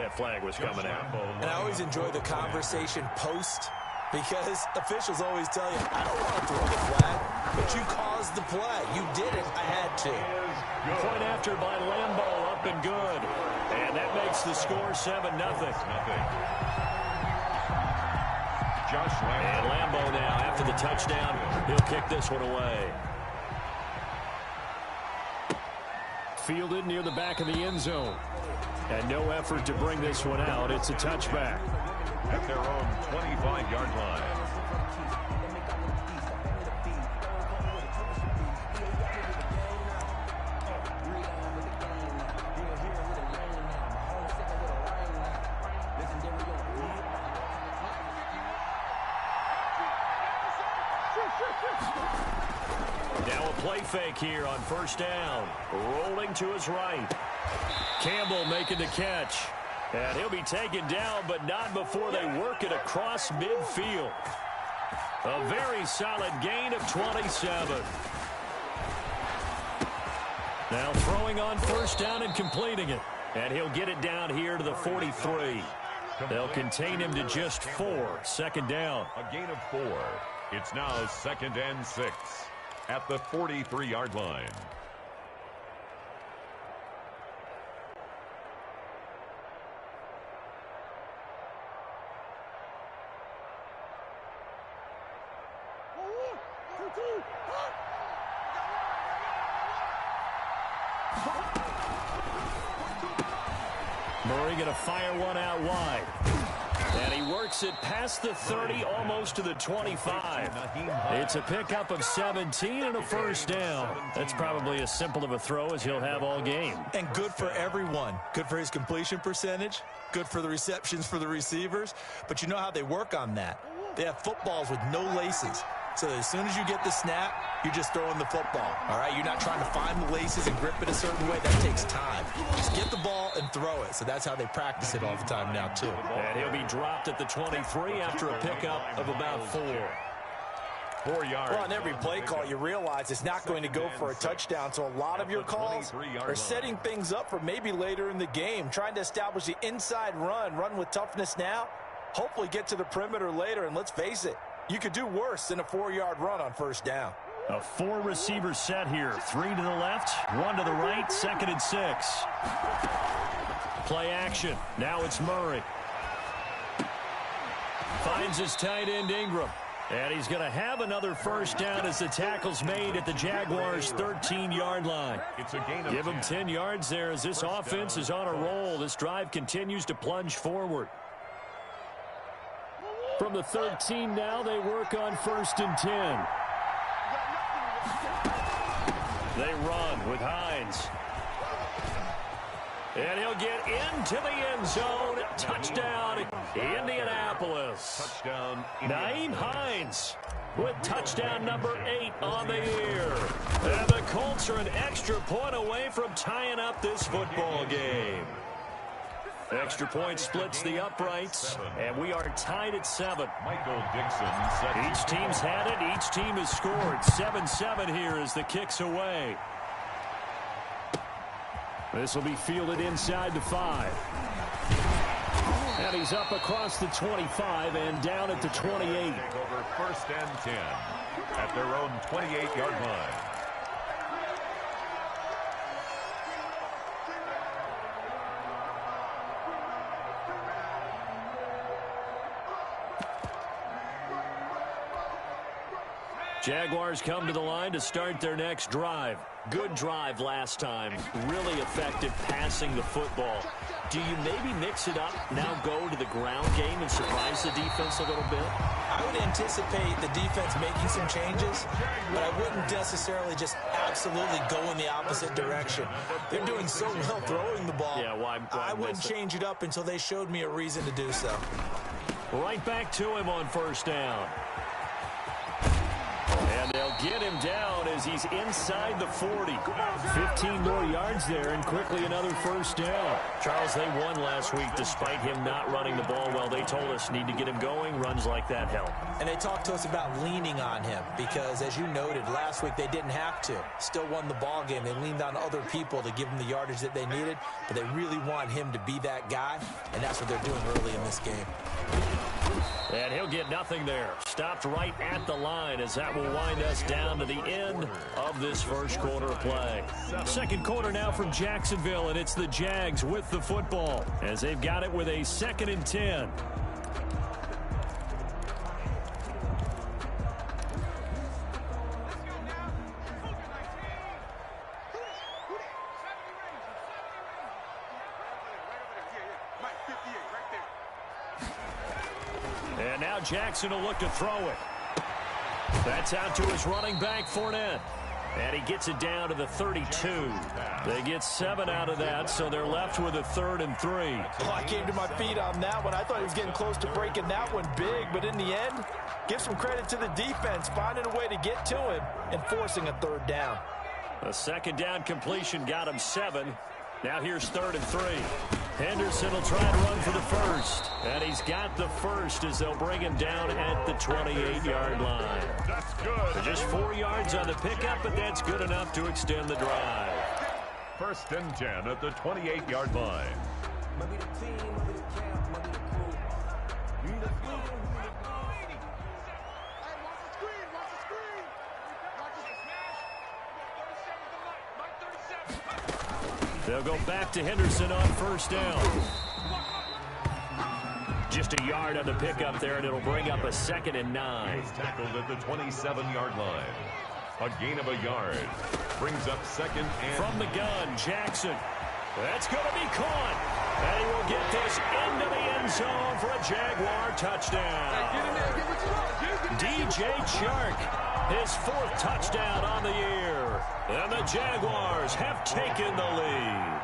that flag was coming out. And I always enjoy the conversation post, because officials always tell you, I don't want to throw the flag, but you caused the play. You did it. I had to. Point after by Lambeau, up and good. And that makes the score 7-0. And Lambeau now, after the touchdown, he'll kick this one away. Fielded near the back of the end zone. And no effort to bring this one out. It's a touchback. At their own 25-yard line. Now a play fake here on first down. Rolling to his right. Campbell making the catch. And he'll be taken down, but not before they work it across midfield. A very solid gain of 27. Now throwing on first down and completing it. And he'll get it down here to the 43. They'll contain him to just 4. Second down. A gain of 4. It's now 2nd and 6 at the 43-yard line. Murray going to fire one out wide. And he works it past the 30, almost to the 25. It's a pickup of 17 and a first down. That's probably as simple of a throw as he'll have all game. And good for everyone. Good for his completion percentage. Good for the receptions for the receivers. But you know how they work on that. They have footballs with no laces. So as soon as you get the snap, you're just throwing the football. All right, you're not trying to find the laces and grip it a certain way. That takes time. Just get the ball and throw it. So that's how they practice it all the time now, too. And he'll be dropped at the 23 after a pickup of about 4. 4 yards. Well, on every play call, you realize it's not going to go for a touchdown. So a lot of your calls are setting things up for maybe later in the game, trying to establish the inside run with toughness now, hopefully get to the perimeter later. And let's face it, you could do worse than a 4-yard run on first down. A 4-receiver set here. 3 to the left, 1 to the right, 2nd and 6. Play action. Now it's Murray. Finds his tight end Ingram. And he's going to have another first down as the tackle's made at the Jaguars' 13-yard line. It's a gain of Give him 10 yards there as this offense is on a roll. This drive continues to plunge forward. From the 13 now, they work on 1st and 10. They run with Hines. And he'll get into the end zone. Touchdown, Indianapolis. touchdown. Nyheim Hines with touchdown number 8 on the year. And the Colts are an extra point away from tying up this football game. Extra point splits the uprights, and we are tied at 7. Michael Dixon. Each team's had it. Each team has scored. 7-7 here as the kick's away. This will be fielded inside the 5. And he's up across the 25 and down at the 28. Over 1st and 10 at their own 28-yard line. Jaguars come to the line to start their next drive. Good drive last time. Really effective passing the football. Do you maybe mix it up, now go to the ground game and surprise the defense a little bit? I would anticipate the defense making some changes, but I wouldn't necessarily just absolutely go in the opposite direction. They're doing so well throwing the ball. Yeah, why I wouldn't change it up until they showed me a reason to do so. Right back to him on first down. And they'll get him down as he's inside the 40. 15 more yards there and quickly another first down. Charles, they won last week despite him not running the ball well. They told us need to get him going. Runs like that help. And they talked to us about leaning on him because, as you noted, last week they didn't have to. Still won the ball game. They leaned on other people to give them the yardage that they needed, but they really want him to be that guy, and that's what they're doing early in this game. And he'll get nothing there. Stopped right at the line as that will wind us down to the end of this first quarter of play. Second quarter now from Jacksonville, and it's the Jags with the football as they've got it with a 2nd and 10. And now Jackson will look to throw it. That's out to his running back, Fournette. And he gets it down to the 32. They get 7 out of that, so they're left with a 3rd and 3. Oh, I came to my feet on that one. I thought he was getting close to breaking that one big, but in the end, give some credit to the defense, finding a way to get to him and forcing a 3rd down. A 2nd down completion got him 7. Now here's 3rd and 3. Henderson will try to run for the first. And he's got the first as they'll bring him down at the 28-yard line. That's good. So just 4 yards on the pickup, but that's good enough to extend the drive. 1st and 10 at the 28-yard line. They'll go back to Henderson on 1st down. Just a yard on the pickup there, and it'll bring up a 2nd and 9. He's tackled at the 27-yard line. A gain of a yard. Brings up 2nd and... From the gun, Jackson. That's going to be caught. And he will get this into the end zone for a Jaguar touchdown. DJ Chark, his 4th touchdown on the year. And the Jaguars have taken the lead.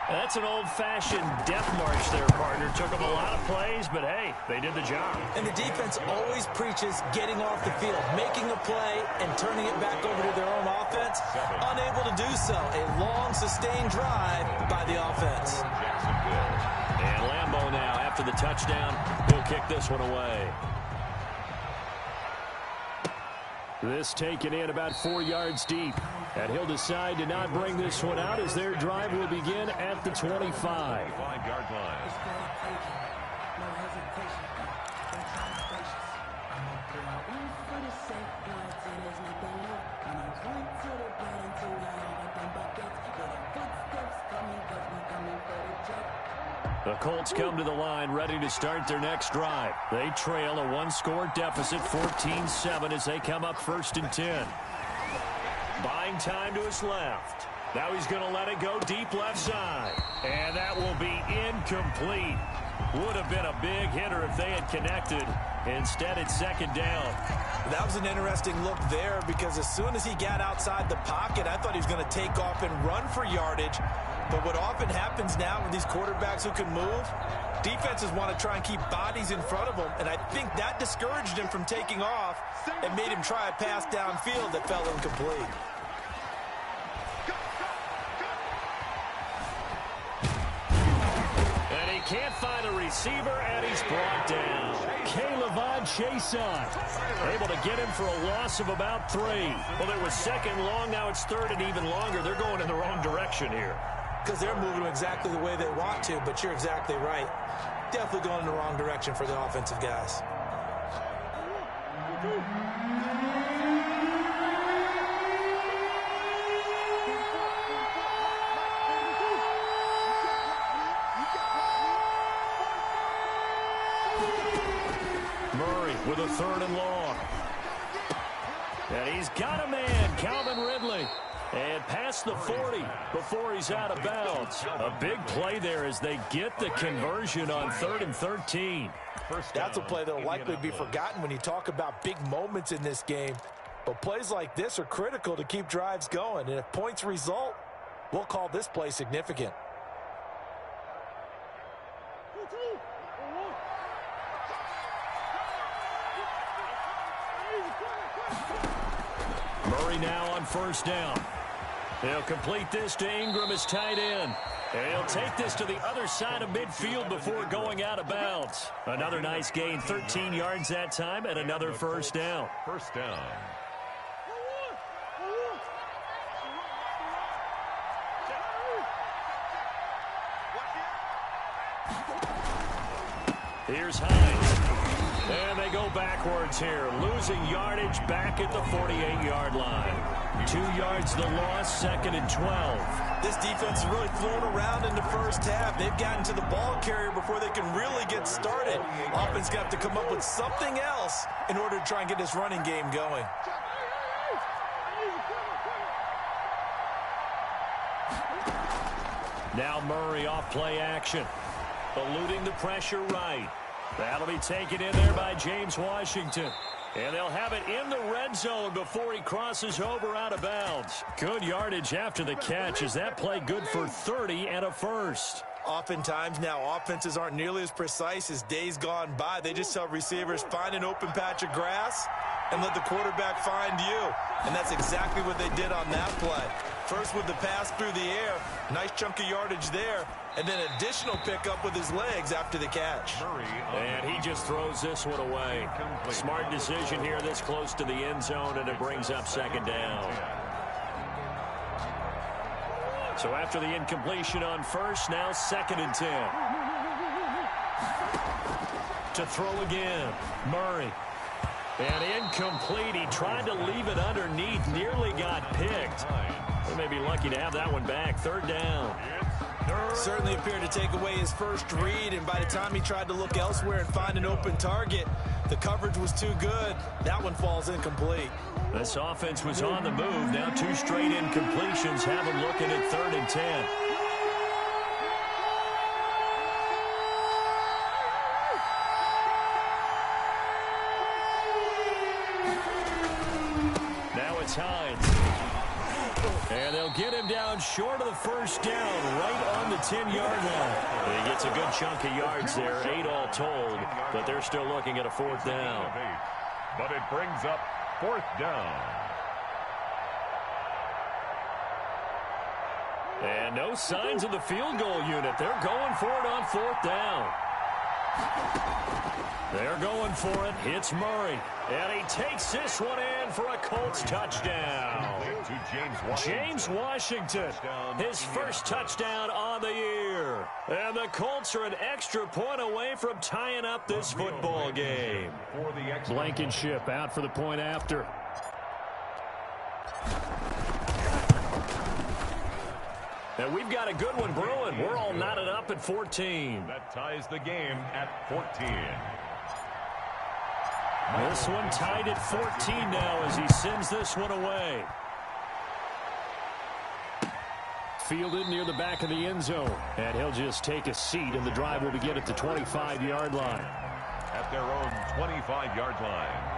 That's an old-fashioned death march there, partner. Took them a lot of plays, but hey, they did the job. And the defense always preaches getting off the field, making a play, and turning it back over to their own offense. Unable to do so. A long, sustained drive by the offense. And Lambeau now, after the touchdown, he'll kick this one away. This taken in about 4 yards deep. And he'll decide to not bring this one out as their drive will begin at the 25. 5-yard line. The Colts come to the line ready to start their next drive. They trail a 1-score deficit, 14-7, as they come up 1st and 10. Buying time to his left. Now he's going to let it go deep left side. And that will be incomplete. Would have been a big hitter if they had connected. Instead, it's 2nd down. That was an interesting look there because as soon as he got outside the pocket, I thought he was going to take off and run for yardage. But what often happens now with these quarterbacks who can move, defenses want to try and keep bodies in front of them, and I think that discouraged him from taking off and made him try a pass downfield that fell incomplete. And he can't find a receiver, and he's brought down. K'Lavon Chaisson able to get him for a loss of about 3. Well, it was 2nd long, now it's 3rd and even longer. They're going in the wrong direction here. Because they're moving exactly the way they want to, but you're exactly right. Definitely going in the wrong direction for the offensive guys. Murray with a 3rd and long. And he's got a man, Calvin Ridley. And past the 40 before he's out of bounds. A big play there as they get the conversion on 3rd and 13. That's a play that will likely be forgotten when you talk about big moments in this game. But plays like this are critical to keep drives going. And if points result, we'll call this play significant. Murray now on first down. He'll complete this to Ingram as tight end. And he'll take this to the other side of midfield before going out of bounds. Another nice gain, 13 yards that time, and another first down. First down. Here's Hines. And they go backwards here, losing yardage back at the 48-yard line. 2 yards the loss, 2nd and 12. This defense is really flown around in the first half. They've gotten to the ball carrier before they can really get started. Offense going to have to come up with something else in order to try and get this running game going. Now Murray off play action. Eluding the pressure right. That'll be taken in there by James Washington. And they'll have it in the red zone before he crosses over out of bounds. Good yardage after the catch. Is that play good for 30 and a first? Oftentimes now offenses aren't nearly as precise as days gone by. They just tell receivers, find an open patch of grass and let the quarterback find you. And that's exactly what they did on that play. First with the pass through the air, nice chunk of yardage there, and then additional pickup with his legs after the catch. And he just throws this one away. Smart decision here this close to the end zone, and it brings up 2nd down. So after the incompletion on first, now 2nd and 10. To throw again, Murray. And incomplete. He tried to leave it underneath, nearly got picked. They may be lucky to have that one back. 3rd down. Certainly appeared to take away his first read, and by the time he tried to look elsewhere and find an open target, the coverage was too good. That one falls incomplete. This offense was on the move. Now 2 straight incompletions have them looking at 3rd and 10. Now it's Hines. And they'll get him down short of the first down, right on the 10-yard line. He gets a good chunk of yards there, 8 all told, but they're still looking at a 4th down. But it brings up 4th down. And no signs of the field goal unit. They're going for it on 4th down. They're going for it. It's Murray. And he takes this one in for a Colts touchdown. James Washington, his first touchdown on the year. And the Colts are an extra point away from tying up this football game. Blankenship out for the point after. And we've got a good one brewing. We're all knotted up at 14. That ties the game at 14. This one tied at 14 now as he sends this one away. Fielded near the back of the end zone. And he'll just take a seat, and the drive will begin at the 25-yard line. At their own 25-yard line.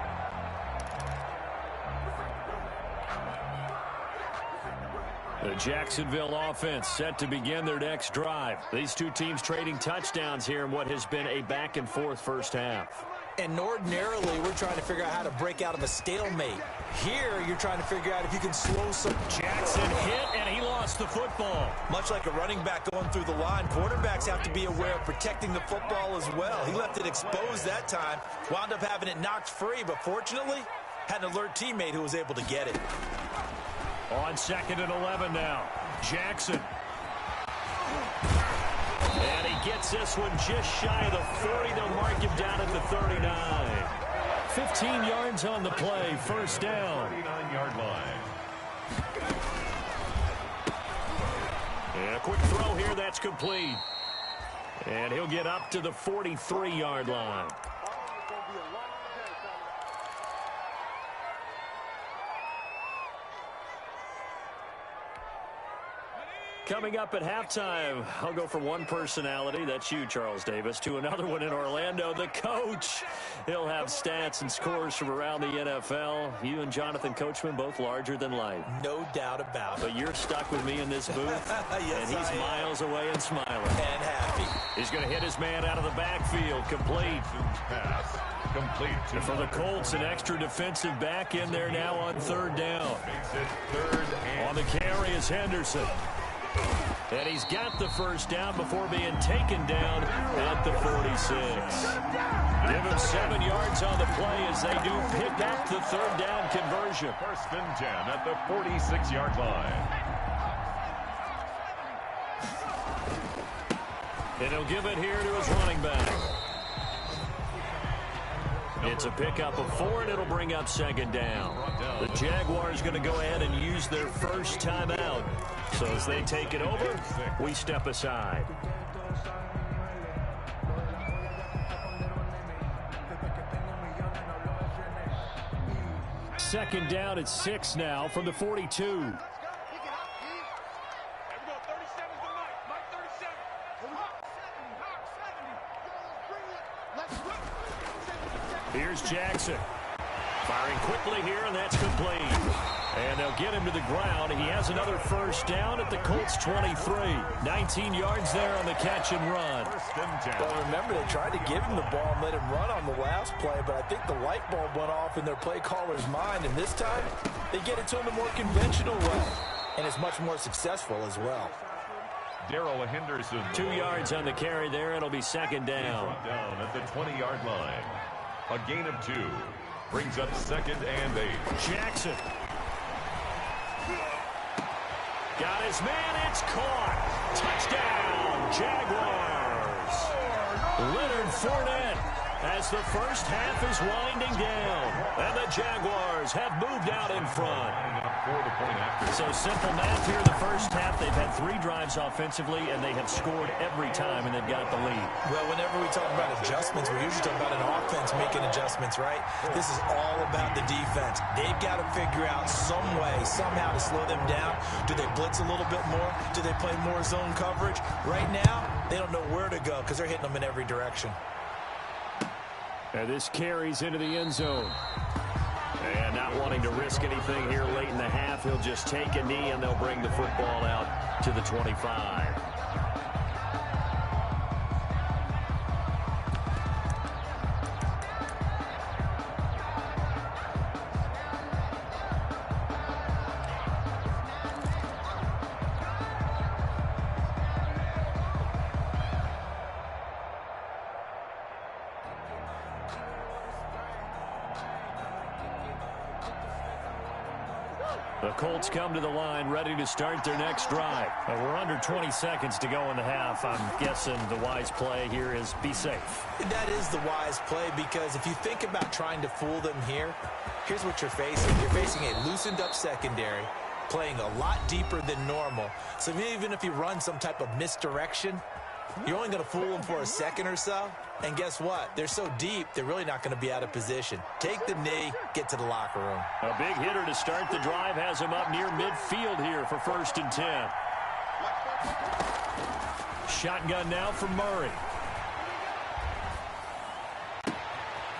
The Jacksonville offense set to begin their next drive. These two teams trading touchdowns here in what has been a back-and-forth first half. And ordinarily, we're trying to figure out how to break out of a stalemate. Here, you're trying to figure out if you can slow some. Jackson hit, and he lost the football. Much like a running back going through the line, quarterbacks have to be aware of protecting the football as well. He left it exposed that time, wound up having it knocked free, but fortunately, had an alert teammate who was able to get it. On 2nd and 11 now, Jackson. And he gets this one just shy of the 40. They'll mark him down at the 39. 15 yards on the play, first down. 39-yard line. And a quick throw here, that's complete. And he'll get up to the 43-yard line. Coming up at halftime, I'll go from one personality, that's you, Charles Davis, to another one in Orlando, the coach. He'll have stats and scores from around the NFL. You and Jonathan Coachman, both larger than life. No doubt about it. But you're stuck with me in this booth, yes, and he's miles away and smiling. And happy. He's going to hit his man out of the backfield, complete. Pass. complete. For the Colts, an extra defensive back in there now on third down. Makes it third and on the carry is Henderson. And he's got the first down before being taken down at the 46. Give him 7 yards on the play as they do pick up the third down conversion. First and 10 at the 46-yard line. And he'll give it here to his running back. It's a pickup of 4, and it'll bring up second down. The Jaguars going to go ahead and use their first timeout. So as they take it over, we step aside. Second down at 6 now from the 42. Here's Jackson. Firing quickly here, and that's complete. And they'll get him to the ground. He has another first down at the Colts 23. 19 yards there on the catch and run. Well, remember, they tried to give him the ball and let him run on the last play, but I think the light bulb went off in their play caller's mind, and this time they get it to him the more conventional way, and it's much more successful as well. Darrell Henderson. 2 yards on the carry there. It'll be second down. Down at the 20-yard line. A gain of 2. Brings up second and 8. Jackson. Got his man. It's caught. Touchdown, Jaguars. Leonard Fournette as the first half is winding down. And the Jaguars have moved out in front. So simple math here in the first half. They've had 3 drives offensively, and they have scored every time, and they've got the lead. Well, whenever we talk about adjustments, we usually talk about an offense making adjustments, right? This is all about the defense. They've got to figure out some way, somehow to slow them down. Do they blitz a little bit more? Do they play more zone coverage? Right now, they don't know where to go because they're hitting them in every direction. And this carries into the end zone. And not wanting to risk anything here late in the half, he'll just take a knee, and they'll bring the football out to the 25. The Colts come to the line ready to start their next drive. We're under 20 seconds to go in the half. I'm guessing the wise play here is be safe. That is the wise play, because if you think about trying to fool them here, here's what you're facing. You're facing a loosened up secondary, playing a lot deeper than normal. So even if you run some type of misdirection, you're only going to fool them for a second or so. And guess what? They're so deep, they're really not going to be out of position. Take the knee, get to the locker room. A big hitter to start the drive has him up near midfield here for 1st and 10. Shotgun now from Murray.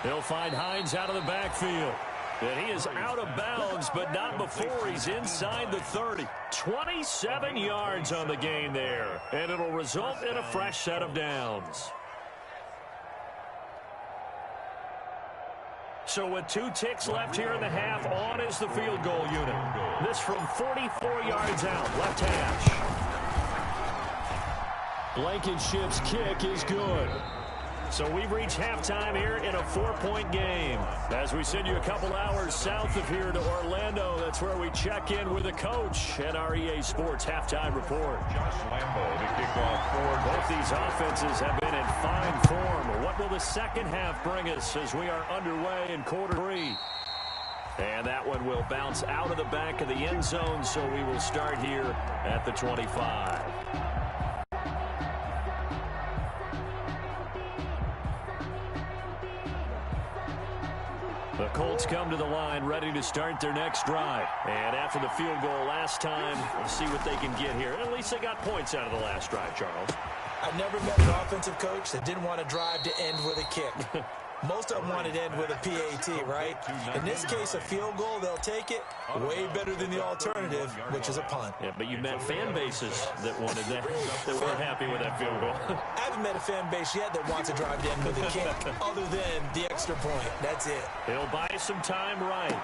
They'll find Hines out of the backfield. And he is out of bounds, but not before he's inside the 30. 27 yards on the gain there. And it'll result in a fresh set of downs. So with 2 ticks left here in the half, on is the field goal unit. This from 44 yards out, left hash. Blankenship's kick is good. So we've reached halftime here in a 4-point game. As we send you a couple hours south of here to Orlando, that's where we check in with the coach at our EA Sports Halftime Report. Josh Lambo to kick off for both these offenses have been in fine form. What will the second half bring us as we are underway in quarter 3? And that one will bounce out of the back of the end zone, so we will start here at the 25. The Colts come to the line ready to start their next drive. And after the field goal last time, we'll see what they can get here. At least they got points out of the last drive, Charles. I've never met an offensive coach that didn't want to drive to end with a kick. Most of them want it end with a PAT, right? In this case, a field goal, they'll take it. Way better than the alternative, which is a punt. Yeah, but you've met fan bases that wanted that weren't happy with that field goal. I haven't met a fan base yet that wants to drive to end with a kick other than the extra point. That's it. He'll buy some time right.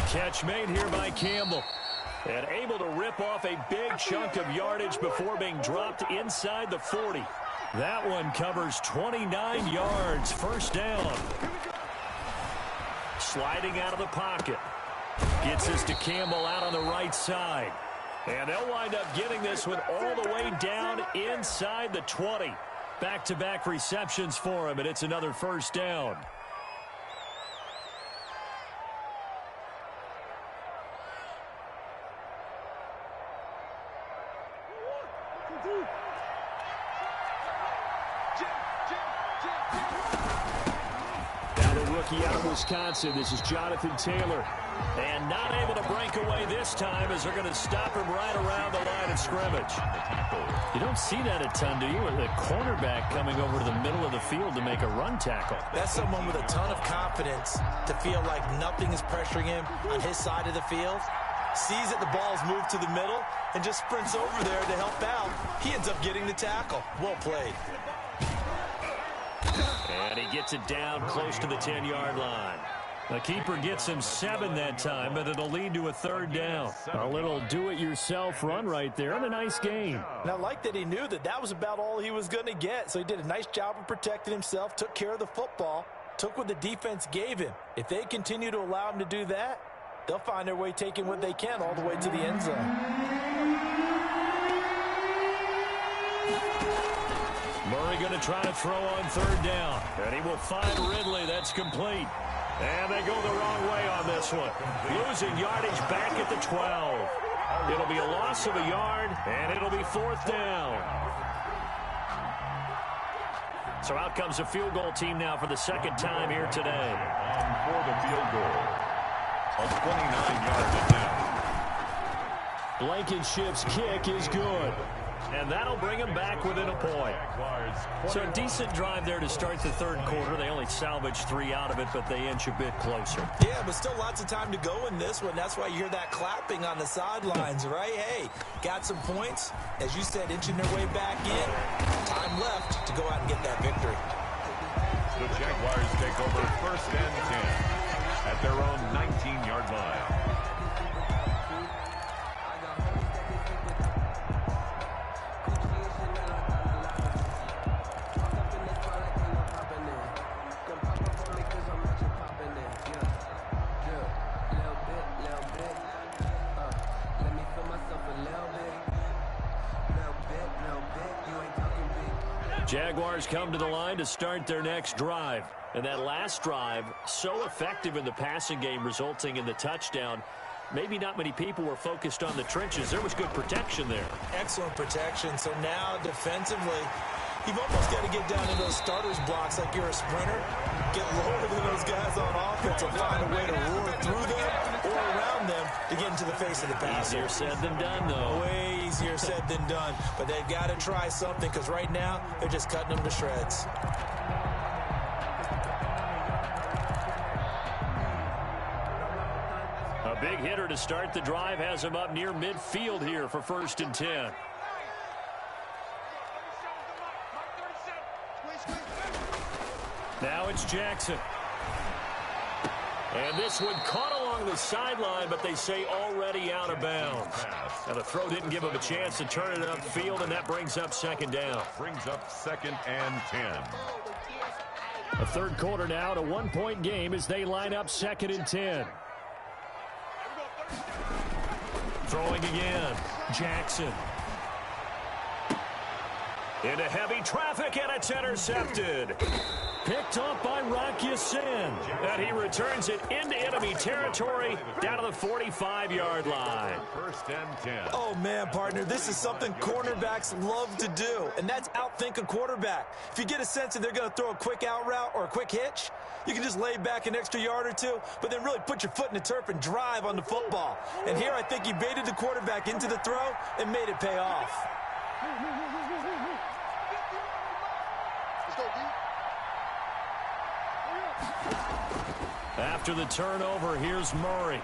Catch made here by Campbell. And able to rip off a big chunk of yardage before being dropped inside the 40. That one covers 29 yards. First down. Sliding out of the pocket. Gets this to Campbell out on the right side. And they'll wind up getting this one all the way down inside the 20. Back-to-back receptions for him, and it's another first down. Out of Wisconsin, this is Jonathan Taylor. And not able to break away this time as they're going to stop him right around the line of scrimmage. You don't see that a ton, do you? The cornerback coming over to the middle of the field to make a run tackle. That's someone with a ton of confidence to feel like nothing is pressuring him on his side of the field. Sees that the ball's moved to the middle and just sprints over there to help out. He ends up getting the tackle. Well played. And he gets it down close to the 10-yard line. The keeper gets him 7 that time, but it'll lead to a third down. A little do-it-yourself run right there and a nice gain. And I like that he knew that that was about all he was going to get, so he did a nice job of protecting himself, took care of the football, took what the defense gave him. If they continue to allow him to do that, they'll find their way taking what they can all the way to the end zone. Murray going to try to throw on third down. And he will find Ridley. That's complete. And they go the wrong way on this one. Losing yardage back at the 12. It'll be a loss of a yard, and it'll be fourth down. So out comes the field goal team now for the second time here today. For the field goal of 29 yards now. Blankenship's kick is good. And that'll bring him back within a point. So a decent drive there to start the third quarter. They only salvaged 3 out of it, but they inch a bit closer. Yeah, but still lots of time to go in this one. That's why you hear that clapping on the sidelines, right? Hey, got some points. As you said, inching their way back in. Time left to go out and get that victory. The Jaguars take over first and 10 at their own 19-yard line. Jaguars come to the line to start their next drive. And that last drive, so effective in the passing game, resulting in the touchdown. Maybe not many people were focused on the trenches. There was good protection there. Excellent protection. So now defensively, you've almost got to get down to those starters blocks like you're a sprinter. Get lower than those guys on offense and find a way to roar through them or around them to get into the face of the passer. Easier said than done, though. Way easier said than done. But they've got to try something because right now they're just cutting them to shreds. A big hitter to start the drive has him up near midfield here for first and 10. Now it's Jackson. And this one caught along the sideline, but they say already out of bounds. Now the throw didn't give him a chance to turn it upfield, and that brings up second down. Brings up second and 10. A third quarter now, a one-point game as they line up second and 10. Throwing again, Jackson. Into heavy traffic, and it's intercepted. Picked up by Rock Ya-Sin. And he returns it into enemy territory down to the 45-yard line. First and 10. Oh, man, partner, this is something cornerbacks love to do, and that's outthink a quarterback. If you get a sense that they're going to throw a quick out route or a quick hitch, you can just lay back an extra yard or two, but then really put your foot in the turf and drive on the football. And here I think he baited the quarterback into the throw and made it pay off. After the turnover, here's Murray.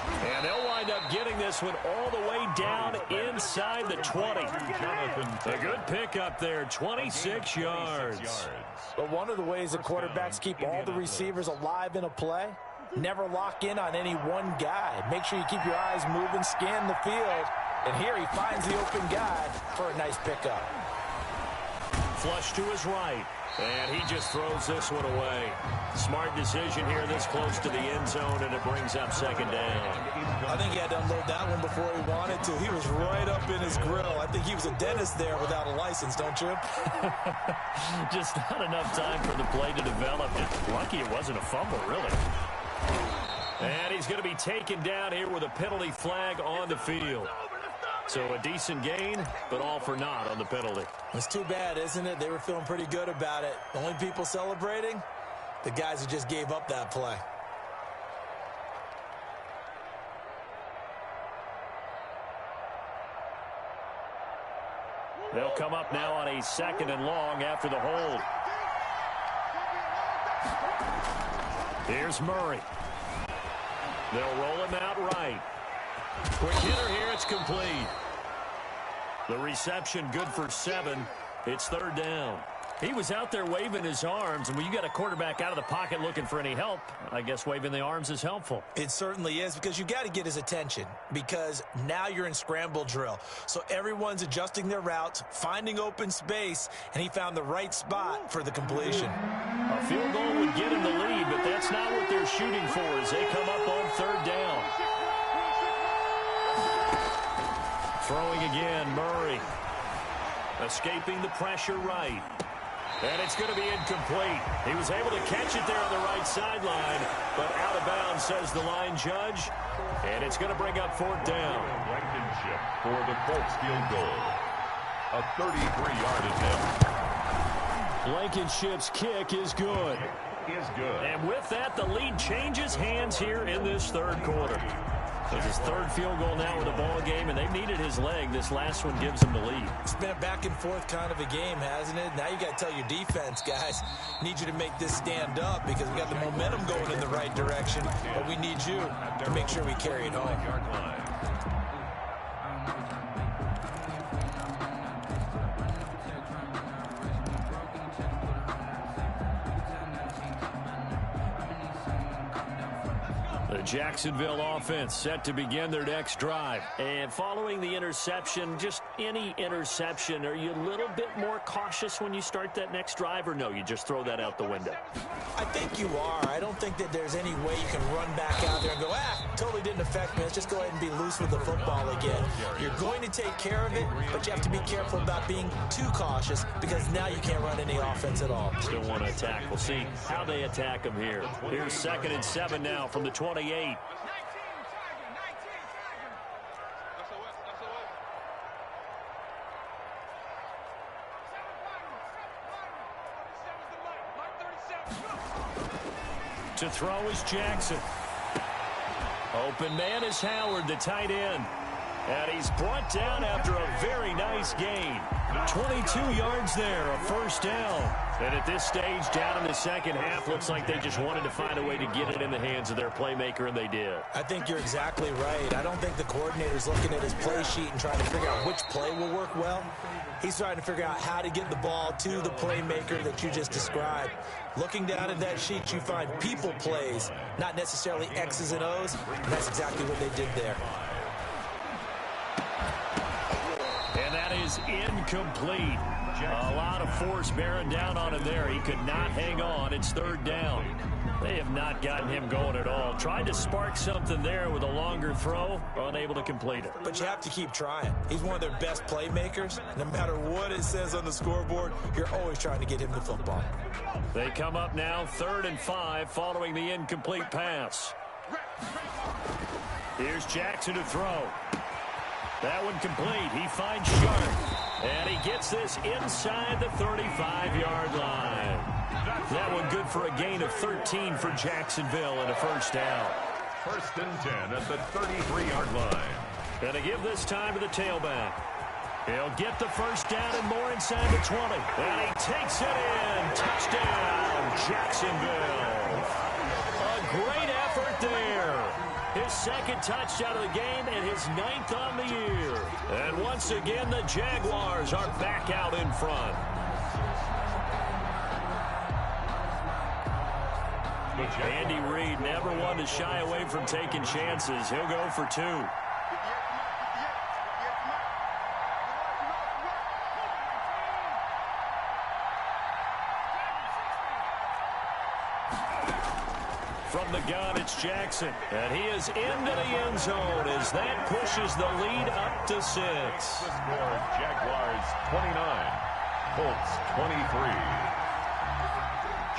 And they'll wind up getting this one all the way down inside the 20. A good pickup there, 26 yards. But one of the ways the quarterbacks keep all the receivers alive in a play, never lock in on any one guy. Make sure you keep your eyes moving, scan the field. And here he finds the open guy for a nice pickup. Flush to his right. And he just throws this one away. Smart decision here this close to the end zone, and it brings up second down. I think he had to unload that one before he wanted to. He was right up in his grill. I think he was a dentist there without a license, don't you? Just not enough time for the play to develop. Lucky it wasn't a fumble, really. And he's going to be taken down here with a penalty flag on the field. So a decent gain, but all for naught on the penalty. It's too bad, isn't it? They were feeling pretty good about it. The only people celebrating, the guys who just gave up that play. They'll come up now on a second and long after the hold. Here's Murray. They'll roll him out right. Quick hitter here, it's complete. The reception good for 7. It's third down. He was out there waving his arms, and when you got a quarterback out of the pocket looking for any help, I guess waving the arms is helpful. It certainly is, because you got to get his attention, because now you're in scramble drill. So everyone's adjusting their routes, finding open space, and he found the right spot for the completion. A field goal would get him the lead, but that's not what they're shooting for as they come up on third down. Throwing again, Murray. Escaping the pressure right. And it's going to be incomplete. He was able to catch it there on the right sideline, but out of bounds, says the line judge. And it's going to bring up fourth down. Blankenship for the Colts field goal. A 33-yard attempt. Blankenship's kick is good. Is good. And with that, the lead changes hands here in this third quarter. It's his third field goal now with a ball game, and they've needed his leg. This last one gives him the lead. It's been a back-and-forth kind of a game, hasn't it? Now you got to tell your defense, guys, need you to make this stand up because we got the momentum going in the right direction, but we need you to make sure we carry it home. Jacksonville offense set to begin their next drive. And following the interception, just any interception, are you a little bit more cautious when you start that next drive, or no, you just throw that out the window? I think you are. I don't think that there's any way you can run back out there and go, totally didn't affect me. Let's just go ahead and be loose with the football again. You're going to take care of it, but you have to be careful about being too cautious because now you can't run any offense at all. Still want to attack. We'll see how they attack him here. Here's 2nd and 7 now from the 28. To throw is Jackson. Open man is Howard, the tight end. And he's brought down after a very nice gain. 22 yards there, a first down. And at this stage, down in the second half, looks like they just wanted to find a way to get it in the hands of their playmaker, and they did. I think you're exactly right. I don't think the coordinator's looking at his play sheet and trying to figure out which play will work well. He's trying to figure out how to get the ball to the playmaker that you just described. Looking down at that sheet, you find people plays, not necessarily X's and O's, and that's exactly what they did there. And that is incomplete. A lot of force bearing down on him there. He could not hang on. It's third down. They have not gotten him going at all. Tried to spark something there with a longer throw, unable to complete it. But you have to keep trying. He's one of their best playmakers. No matter what it says on the scoreboard, you're always trying to get him the football. They come up now 3rd and 5 following the incomplete pass. Here's Jackson to throw. That one complete. He finds Sharp. And he gets this inside the 35-yard line. That one good for a gain of 13 for Jacksonville and a first down. 1st and 10 at the 33-yard line. And to give this time to the tailback. He'll get the first down and more inside the 20. And he takes it in. Touchdown, Jacksonville. A great effort there. His second touchdown of the game and his 9th on the year. And once again, the Jaguars are back out in front. Andy Reid never one to shy away from taking chances. He'll go for 2. From the gun, it's Jackson. And he is into the end zone as that pushes the lead up to 6. The score, Jaguars 29, Colts 23.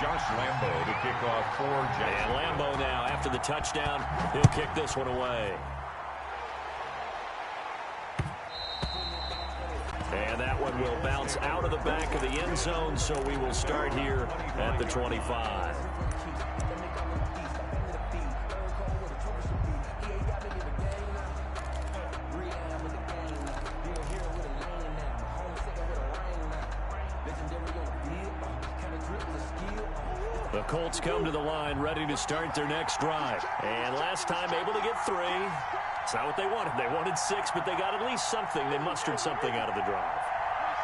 Josh Lambo to kick off for Jacksonville. And Lambo now, after the touchdown, he'll kick this one away. And that one will bounce out of the back of the end zone, so we will start here at the 25. The Colts come to the line ready to start their next drive. And last time able to get 3. It's not what they wanted. They wanted 6, but they got at least something. They mustered something out of the drive.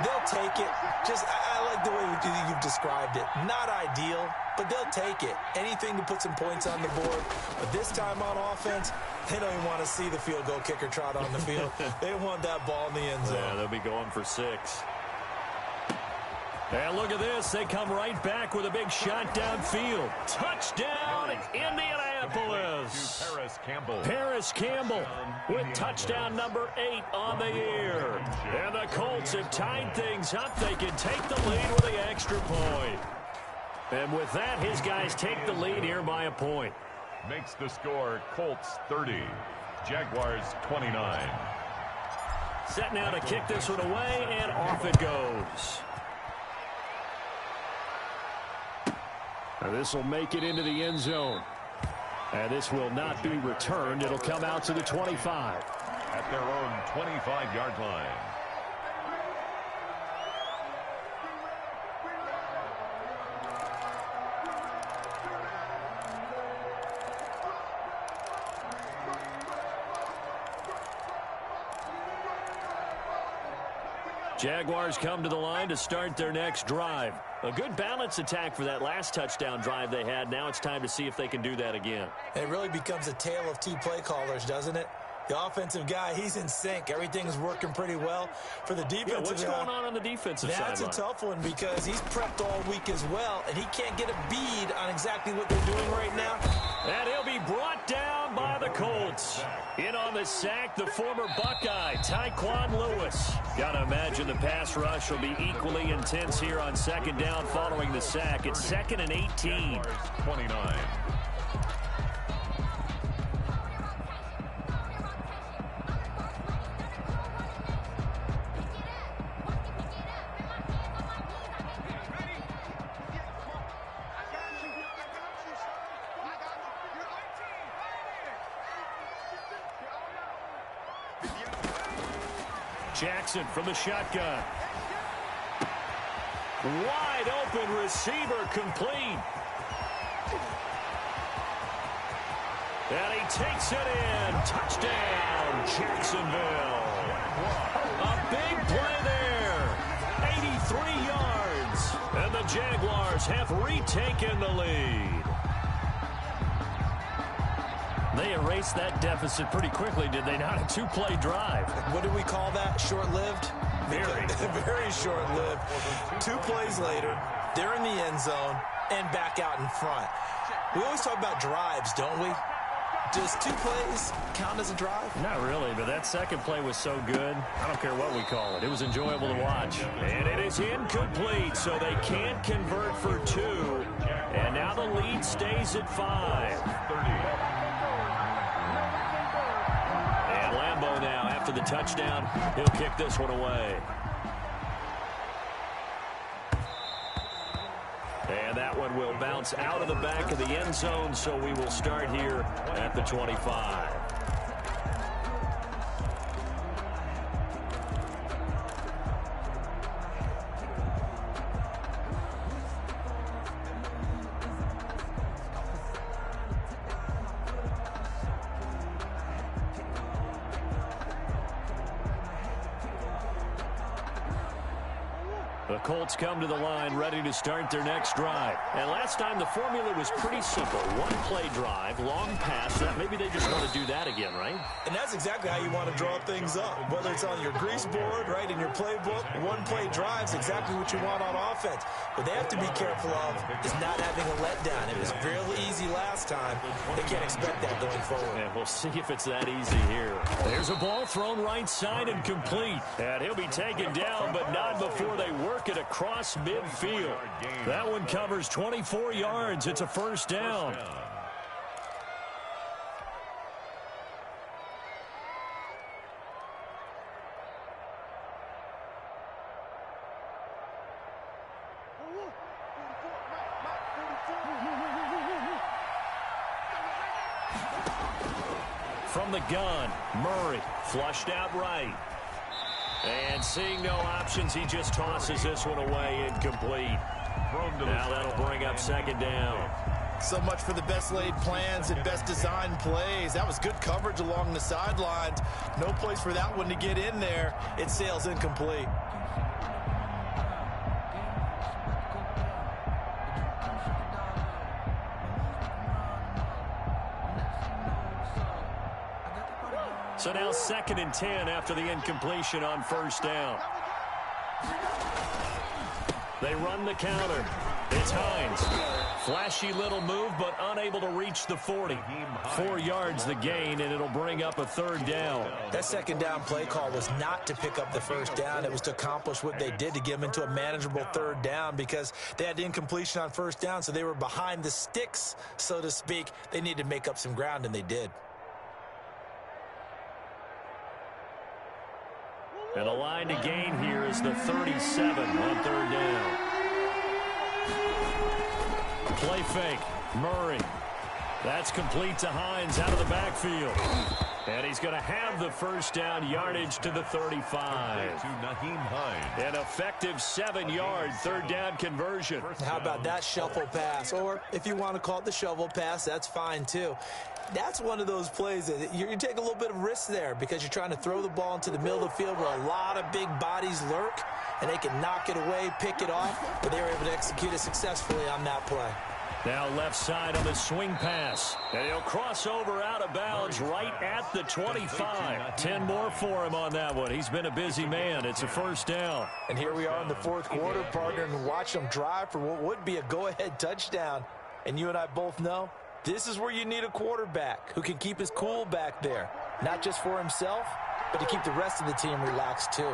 They'll take it. I like the way you've described it. Not ideal, but they'll take it. Anything to put some points on the board. But this time on offense, they don't even want to see the field goal kicker trot on the field. They want that ball in the end zone. Yeah, they'll be going for 6. And look at this. They come right back with a big shot downfield. Touchdown, Indianapolis. Paris Campbell with touchdown number 8 on the year. And the Colts have tied things up. They can take the lead with the extra point. And with that, his guys take the lead here by a point. Makes the score Colts 30, Jaguars 29. Set now to kick this one away, and off it goes. Now this will make it into the end zone. And this will not be returned. It'll come out to the 25. At their own 25-yard line. Jaguars come to the line to start their next drive. A good balance attack for that last touchdown drive they had. Now it's time to see if they can do that again. And it really becomes a tale of 2 play callers, doesn't it? The offensive guy, he's in sync. Everything's working pretty well. For the defensive guy, what's going on the defensive side? That's a tough one because he's prepped all week as well, and he can't get a bead on exactly what they're doing right now. And he'll be brought down by the Colts. In on the sack, the former Buckeye, Tyquan Lewis. Got to imagine the pass rush will be equally intense here on second down following the sack. It's 2nd and 18. 29. Jackson from the shotgun. Wide open receiver complete. And he takes it in. Touchdown, Jacksonville. A big play there. 83 yards. And the Jaguars have retaken the lead. They erased that deficit pretty quickly, did they not? A 2-play drive. What do we call that? Short-lived? Very. Very short-lived. 2 plays later, they're in the end zone and back out in front. We always talk about drives, don't we? Does 2 plays count as a drive? Not really, but that second play was so good. I don't care what we call it. It was enjoyable to watch. And it is incomplete, so they can't convert for 2. And now the lead stays at 5. Now, after the touchdown, he'll kick this one away. And that one will bounce out of the back of the end zone, so we will start here at the 25. The Colts come to the line ready to start their next drive. And last time the formula was pretty simple. One-play drive, long pass. Maybe they just want to do that again, right? And that's exactly how you want to draw things up. Whether it's on your grease board, right, in your playbook, one-play drive's exactly what you want on offense. What they have to be careful of is not having a letdown. It was real easy last time. They can't expect that going forward. And we'll see if it's that easy here. There's a ball thrown right side and complete. And he'll be taken down, but not before they work it across midfield. That one covers 24 yards. It's a first down. From the gun, Murray flushed out right. And seeing no options, he just tosses this one away, incomplete. Now that'll bring up second down. So much for the best laid plans and best designed plays. That was good coverage along the sidelines. No place for that one to get in there. It sails incomplete. So now 2nd and 10 after the incompletion on first down. They run the counter. It's Hines. Flashy little move, but unable to reach the 40. 4 yards the gain, and it'll bring up a third down. That second down play call was not to pick up the first down. It was to accomplish what they did, to get them into a manageable third down, because they had the incompletion on first down, so they were behind the sticks, so to speak. They needed to make up some ground, and they did. And the line to gain here is the 37 on third down. Play fake. Murray. That's complete to Hines out of the backfield. And he's going to have the first down, yardage to the 35. To Nyheim Hines. An effective 7-yard third down conversion. How about that shuffle pass? Or if you want to call it the shovel pass, that's fine too. That's one of those plays that you take a little bit of risk there, because you're trying to throw the ball into the middle of the field where a lot of big bodies lurk, and they can knock it away, pick it off, but they were able to execute it successfully on that play. Now left side on the swing pass. And he'll cross over out of bounds right at the 25. 10 more for him on that one. He's been a busy man. It's a first down. And here we are in the fourth quarter, partner, and watch them drive for what would be a go-ahead touchdown. And you and I both know this is where you need a quarterback who can keep his cool back there. Not just for himself, but to keep the rest of the team relaxed too.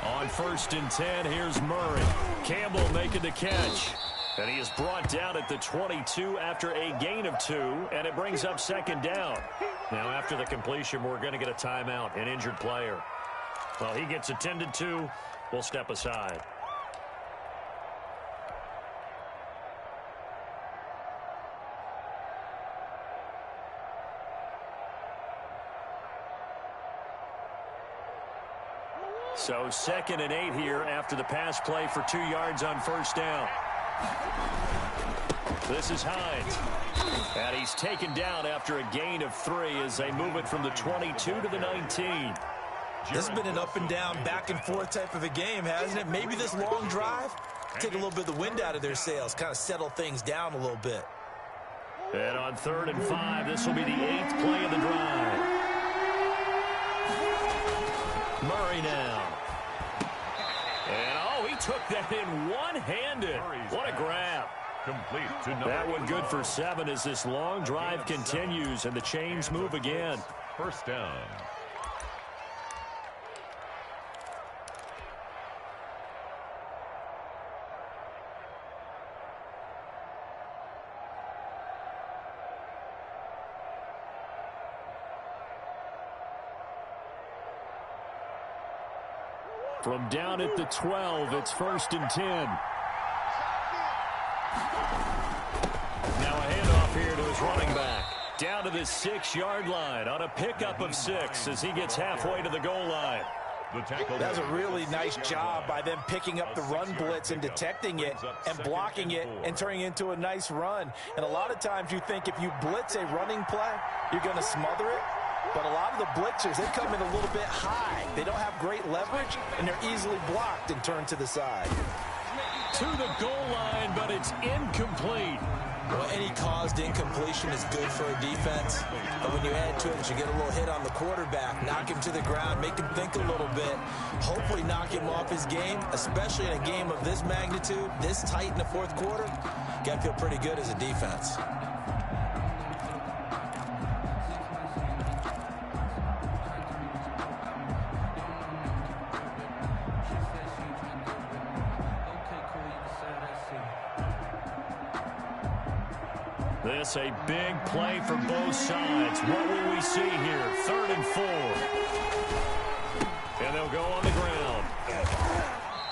On 1st and 10, here's Murray. Campbell making the catch. And he is brought down at the 22 after a gain of 2, and it brings up second down. Now, after the completion, we're going to get a timeout, an injured player. Well, he gets attended to. We'll step aside. So 2nd and 8 here after the pass play for 2 yards on first down. This is Hines. And he's taken down after a gain of 3 as they move it from the 22 to the 19. This has been an up and down, back and forth type of a game, hasn't it? Maybe this long drive, take a little bit of the wind out of their sails, kind of settle things down a little bit. And on 3rd and 5, this will be the 8th play of the drive. Murray now. And, oh, he took that in one-handed. What a grab. Complete to that one good for 7 as this long drive continues and the chains move again. First down. From down at the 12, it's 1st and 10. Now a handoff here to his running back. Down to the 6-yard line on a pickup of 6 as he gets halfway to the goal line. That's a really nice job by them picking up the run blitz and detecting it and blocking it and turning it into a nice run. And a lot of times you think if you blitz a running play, you're going to smother it. but a lot of the blitzers, they come in a little bit high. They don't have great leverage, and they're easily blocked and turned to the side. To the goal line, but it's incomplete. Well, any caused incompletion is good for a defense. But when you add to it, you get a little hit on the quarterback, knock him to the ground, make him think a little bit, hopefully knock him off his game, especially in a game of this magnitude, this tight in the fourth quarter. Got to feel pretty good as a defense. This a big play for both sides. What will we see here? 3rd and 4. And they'll go on the ground.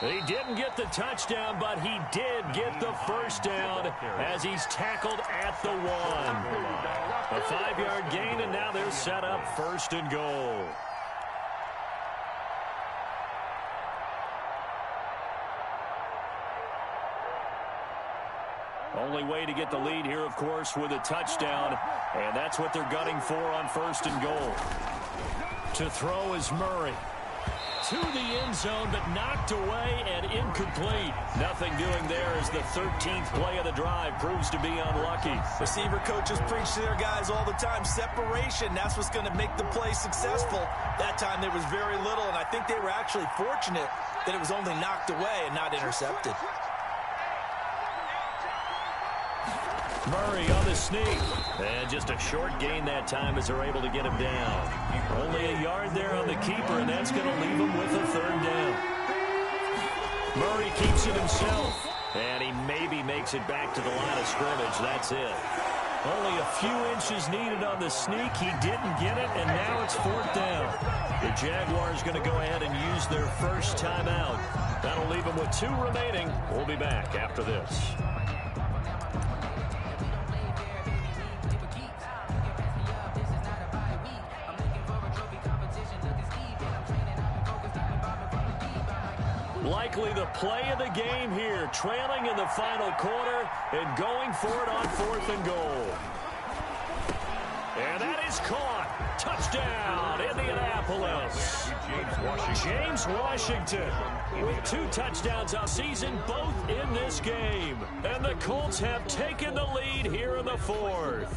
He didn't get the touchdown, but he did get the first down as he's tackled at the 1. A 5-yard gain, and now they're set up 1st and goal. Only way to get the lead here, of course, with a touchdown, and that's what they're gunning for on 1st and goal. To throw is Murray. To the end zone, but knocked away and incomplete. Nothing doing there as the 13th play of the drive proves to be unlucky. Receiver coaches preach to their guys all the time. Separation, that's what's going to make the play successful. That time there was very little, and I think they were actually fortunate that it was only knocked away and not intercepted. Murray on the sneak. And just a short gain that time as they're able to get him down. Only a yard there on the keeper, and that's going to leave him with a 3rd down. Murray keeps it himself. And he maybe makes it back to the line of scrimmage. That's it. Only a few inches needed on the sneak. He didn't get it, and now it's 4th down. The Jaguars going to go ahead and use their first timeout. That'll leave them with 2 remaining. We'll be back after this. Likely the play of the game here, trailing in the final quarter and going for it on 4th and goal. And that is caught. Touchdown, Indianapolis. James Washington with 2 touchdowns all season, both in this game. And the Colts have taken the lead here in the 4th.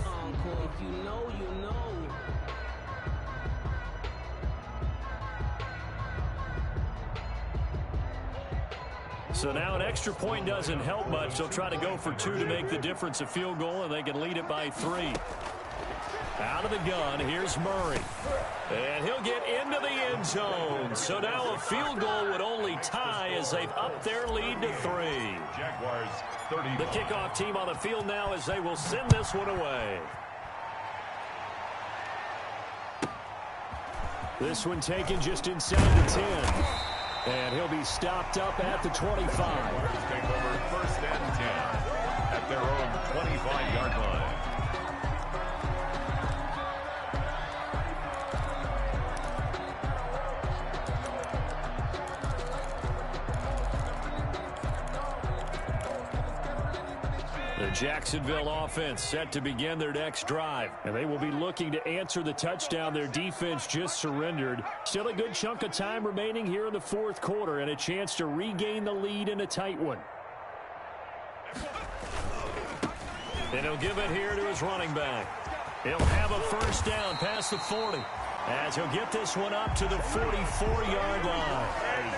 So now an extra point doesn't help much. They'll try to go for 2 to make the difference a field goal, and they can lead it by 3. Out of the gun, here's Murray. And he'll get into the end zone. So now a field goal would only tie as they've upped their lead to 3. Jaguars 30. The kickoff team on the field now as they will send this one away. This one taken just inside the 10. And he'll be stopped up at the 25. Take over 1st and 10 at their own 25-yard line. The Jacksonville offense set to begin their next drive, and they will be looking to answer the touchdown their defense just surrendered. Still a good chunk of time remaining here in the 4th quarter and a chance to regain the lead in a tight one. And he'll give it here to his running back. He'll have a 1st down past the 40. As he'll get this one up to the 44-yard line.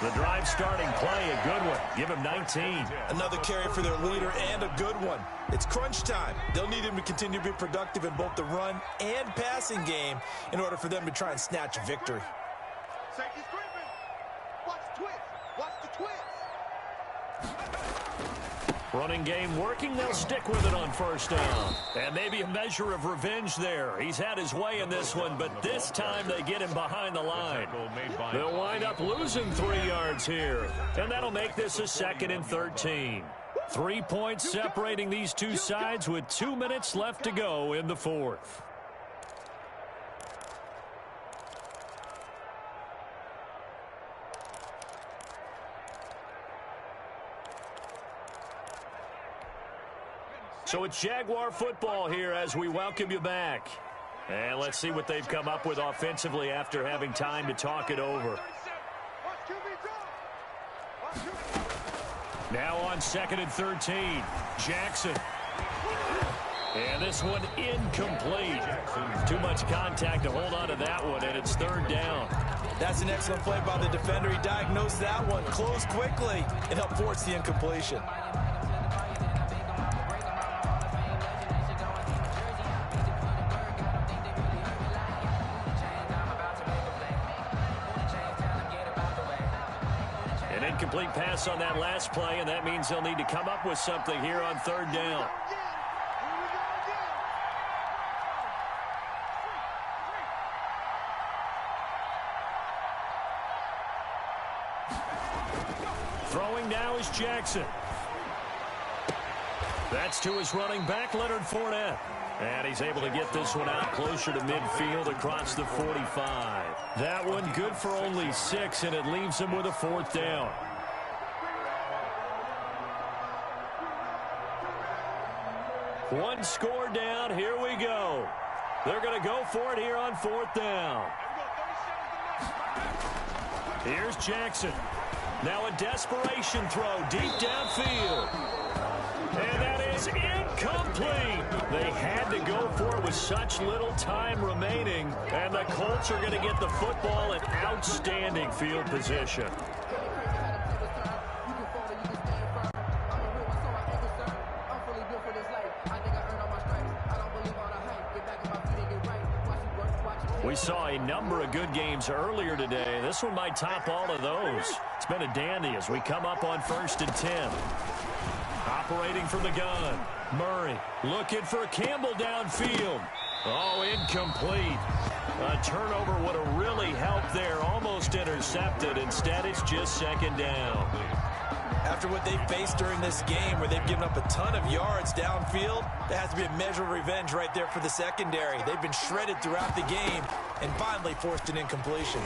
The drive starting play, a good one. Give him 19. Another carry for their leader and a good one. It's crunch time. They'll need him to continue to be productive in both the run and passing game in order for them to try and snatch a victory. Safety scraping. Watch the twist. Watch the twist. Running game working. They'll stick with it on 1st down. And maybe a measure of revenge there. He's had his way in this one, but this time they get him behind the line. They'll wind up losing 3 yards here. And that'll make this a 2nd and 13. 3 points separating these two sides with 2 minutes left to go in the 4th. So it's Jaguar football here as we welcome you back. And let's see what they've come up with offensively after having time to talk it over. Now on 2nd and 13, Jackson. And this one incomplete. Too much contact to hold on to that one, and it's 3rd down. That's an excellent play by the defender. He diagnosed that one, closed quickly, and helped force the incompletion. An incomplete pass on that last play, and that means they'll need to come up with something here on 3rd down. Throwing now is Jackson. That's to his running back, Leonard Fournette. And he's able to get this one out closer to midfield across the 45. That one good for only 6, and it leaves him with a 4th down. One score down. Here we go. They're going to go for it here on 4th down. Here's Jackson. Now a desperation throw deep downfield. And that is incomplete. They had to go for it with such little time remaining. And the Colts are going to get the football in outstanding field position. We saw a number of good games earlier today. This one might top all of those. It's been a dandy as we come up on 1st and 10. Operating from the gun. Murray looking for Campbell downfield. Oh, incomplete. A turnover would have really helped there. Almost intercepted. Instead, it's just 2nd down. After what they faced during this game where they've given up a ton of yards downfield, there has to be a measure of revenge right there for the secondary. They've been shredded throughout the game and finally forced an incompletion.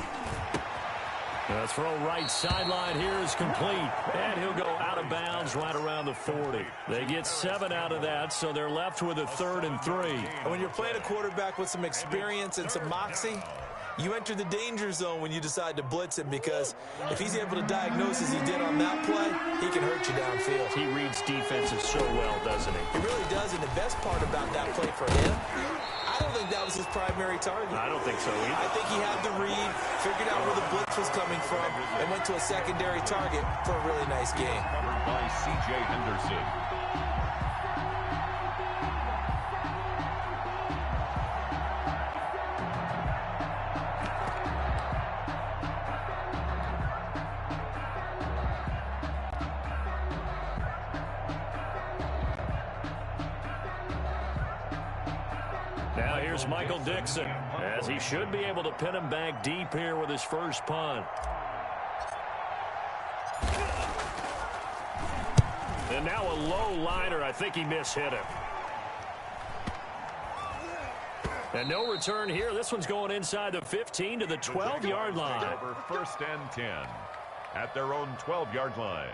The throw right sideline here is complete. And he'll go out of bounds right around the 40. They get 7 out of that, so they're left with a 3rd and 3. And when you're playing a quarterback with some experience and some moxie, you enter the danger zone when you decide to blitz him, because if he's able to diagnose as he did on that play, he can hurt you downfield. He reads defenses so well, doesn't he? He really does, and the best part about that play for him, I don't think that was his primary target. I don't think so either. I think he had the read, figured out where the blitz was coming from, and went to a secondary target for a really nice game. Covered by C.J. Henderson. Now here's Michael Dixon, as he should be able to pin him back deep here with his first punt. And now a low liner. I think he mishit him. And no return here. This one's going inside the 15 to the 12-yard line. Over 1st and 10 at their own 12-yard line.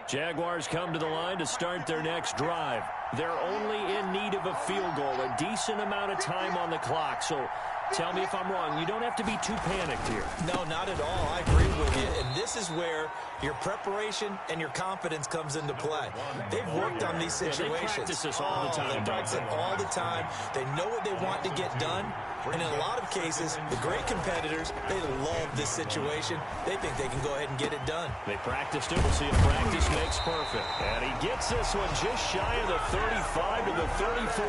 Jaguars come to the line to start their next drive. They're only in need of a field goal, a decent amount of time on the clock. So tell me if I'm wrong. You don't have to be too panicked here. No, not at all. I agree with you. And this is where your preparation and your confidence comes into play. They've worked on these situations. They practice this all the time. They practice it all the time. They know what they want to get done. And in a lot of cases, the great competitors, they love this situation. They think they can go ahead and get it done. They practiced it. We'll see if practice makes perfect. And he gets this one just shy of the 35 to the 34.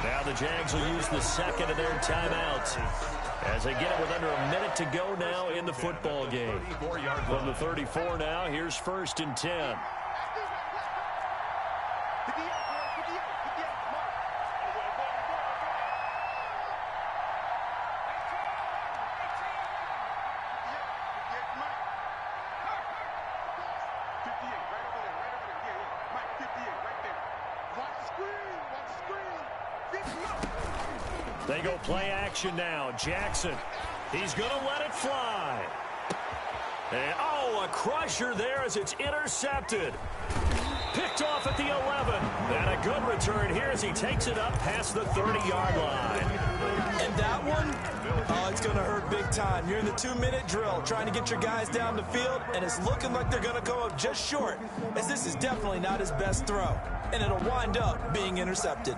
Now the Jags will use the second of their timeouts as they get it with under a minute to go now in the football game. From the 34 now, here's 1st and 10. They go play action now. Jackson He's going to let it fly. And, oh, a crusher there as it's intercepted. Picked off at the 11. And a good return here as he takes it up past the 30-yard line. And that one, oh, it's going to hurt big time. You're in the 2-minute drill trying to get your guys down the field, and it's looking like they're going to go up just short, as this is definitely not his best throw. And it'll wind up being intercepted.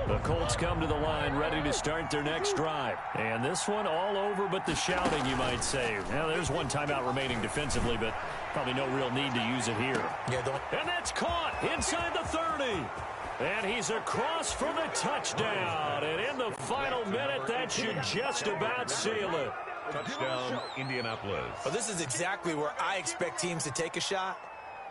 The Colts come to the line ready to start their next drive. And this one all over but the shouting, you might say. Now, there's one timeout remaining defensively, but probably no real need to use it here. And that's caught inside the 30. And he's across for the touchdown. And in the final minute, that should just about seal it. Touchdown, Indianapolis. Well, this is exactly where I expect teams to take a shot.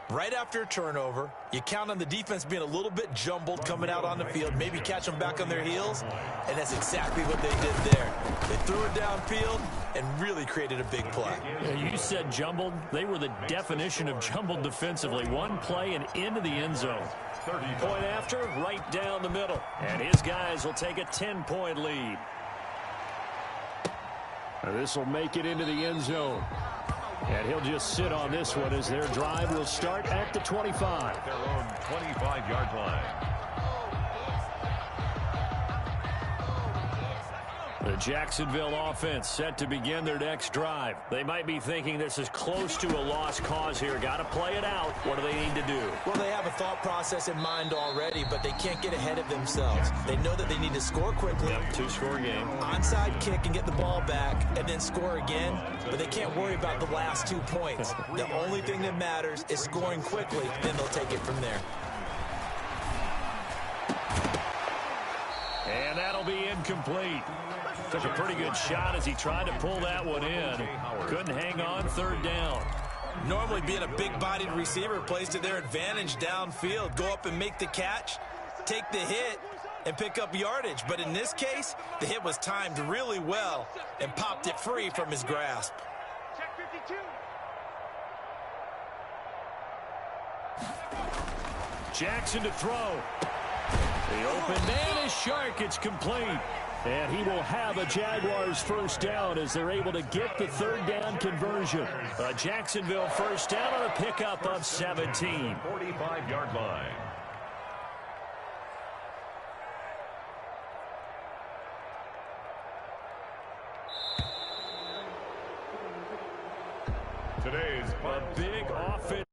Right after a turnover, you count on the defense being a little bit jumbled coming out on the field, maybe catch them back on their heels, and that's exactly what they did there. They threw it downfield and really created a big play. Yeah, you said jumbled. They were the definition of jumbled defensively. One play and into the end zone. Point after, right down the middle. And his guys will take a 10-point lead. This will make it into the end zone. And he'll just sit on this one as their drive will start at the 25. Their own 25-yard line. The Jacksonville offense set to begin their next drive. They might be thinking this is close to a lost cause here. Got to play it out. What do they need to do? Well, they have a thought process in mind already, but they can't get ahead of themselves. They know that they need to score quickly. Yep, two-score game. Onside kick and get the ball back and then score again, but they can't worry about the last 2 points. The only thing that matters is scoring quickly, then they'll take it from there. And that'll be incomplete. Took a pretty good shot as he tried to pull that one in. Couldn't hang on third down. Normally being a big-bodied receiver plays to their advantage downfield. Go up and make the catch, take the hit, and pick up yardage. But in this case, the hit was timed really well and popped it free from his grasp. Check 52. Jackson to throw. The open man is Shark. It's complete. And he will have a Jaguars first down as they're able to get the third down conversion. A Jacksonville first down on a pickup of 17. 45-yard line. Today's A big offense.